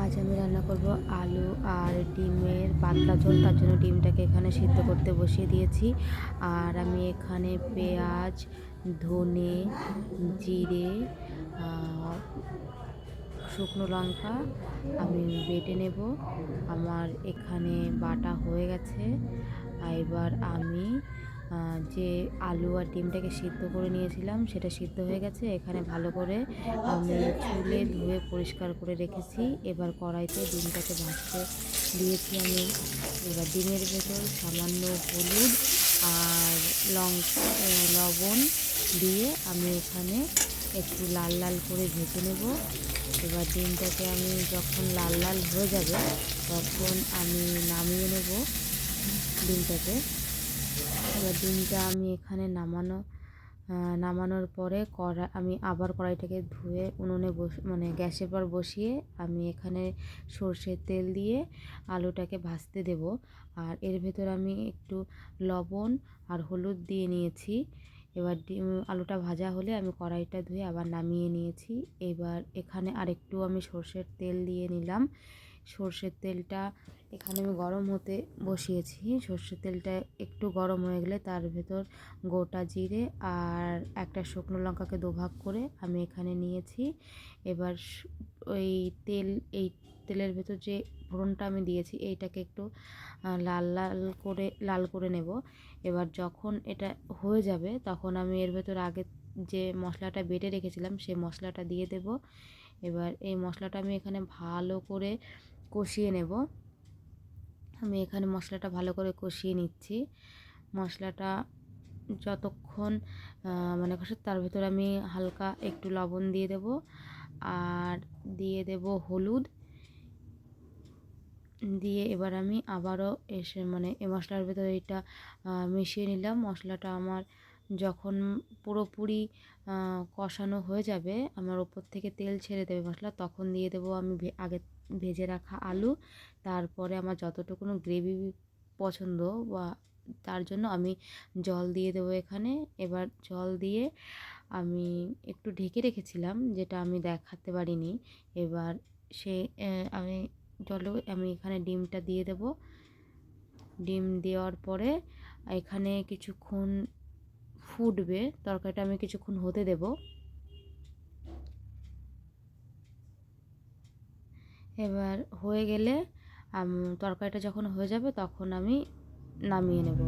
আজ আমি রান্না করব আলু আর ডিমের পাতলা ঝোল। তার জন্য ডিমটাকে এখানে সিদ্ধ করতে বসিয়ে দিয়েছি। আর আমি এখানে পেঁয়াজ, ধনে, জিরে, শুকনো লঙ্কা আমি বেটে নেব। আমার এখানে বাটা হয়ে গেছে। এবার আমি যে আলু আর ডিমটাকে সিদ্ধ করে নিয়েছিলাম সেটা সিদ্ধ হয়ে গেছে। এখানে ভালো করে আমি ছুলে ধুয়ে পরিষ্কার করে রেখেছি। এবার কড়াইতে ডিমটাকে ভাজতে দিয়েছি আমি। এবার ডিমের ভেতর সামান্য হলুদ আর লবণ দিয়ে আমি এখানে একটু লাল লাল করে ভেজে নেব। এবার ডিমটাকে আমি যখন লাল লাল হয়ে যাবে তখন আমি নামিয়ে নেব ডিমটাকে। এবার ডিমটা আমি এখানে নামানোর পরে আমি আবার কড়াইটাকে ধুয়ে উনুনে গ্যাসের পর বসিয়ে আমি এখানে সর্ষের তেল দিয়ে আলুটাকে ভাজতে দেব। আর এর ভেতর আমি একটু লবণ আর হলুদ দিয়ে নিয়েছি। এবার আলুটা ভাজা হলে আমি কড়াইটা ধুয়ে আবার নামিয়ে নিয়েছি। এবার এখানে আরেকটু আমি সর্ষের তেল দিয়ে নিলাম। সর্ষের তেলটা এখানে আমি গরম হতে বসিয়েছি। সর্ষের তেলটা একটু গরম হয়ে গেলে তার ভেতর গোটা জিরে আর একটা শুকনো লঙ্কাকে দুভাগ করে আমি এখানে নিয়েছি। এবার এই তেলের ভেতর যে ফোড়নটা আমি দিয়েছি এইটাকে একটু লাল করে নেব। এবার যখন এটা হয়ে যাবে তখন আমি এর ভেতর আগে যে মশলাটা বেটে রেখেছিলাম সেই মশলাটা দিয়ে দেব। এবার এই মশলাটা আমি এখানে ভালো করে কষিয়ে নেব। আমি এখানে মশলাটা ভালো করে কষিয়ে নিচ্ছি। মশলাটা যতক্ষণ কষে তার ভেতর আমি হালকা একটু লবণ দিয়ে দেব আর দিয়ে দেব হলুদ দিয়ে এবার আমি আবারও এই মশলার ভেতরে এটা মিশিয়ে নিলাম। মশলাটা আমার যখন পুরোপুরি কষানো হয়ে যাবে, আমার ওপর থেকে তেল ছেড়ে দেবে মশলা, তখন দিয়ে দেবো আমি আগে ভেজে রাখা আলু। তারপরে আমার যতটুকুনো গ্রেভি পছন্দ বা তার জন্য আমি জল দিয়ে দেবো এখানে। এবার জল দিয়ে আমি একটু ঢেকে রেখেছিলাম, যেটা আমি দেখাতে পারিনি। এবার আমি আমি এখানে ডিমটা দিয়ে দেব। ডিম দেওয়ার পরে এখানে কিছুক্ষণ ফুটবে, তরকারিটা আমি কিছুক্ষণ হতে দেব। এবার হয়ে গেলে তরকারিটা যখন হয়ে যাবে তখন আমি নামিয়ে নেব।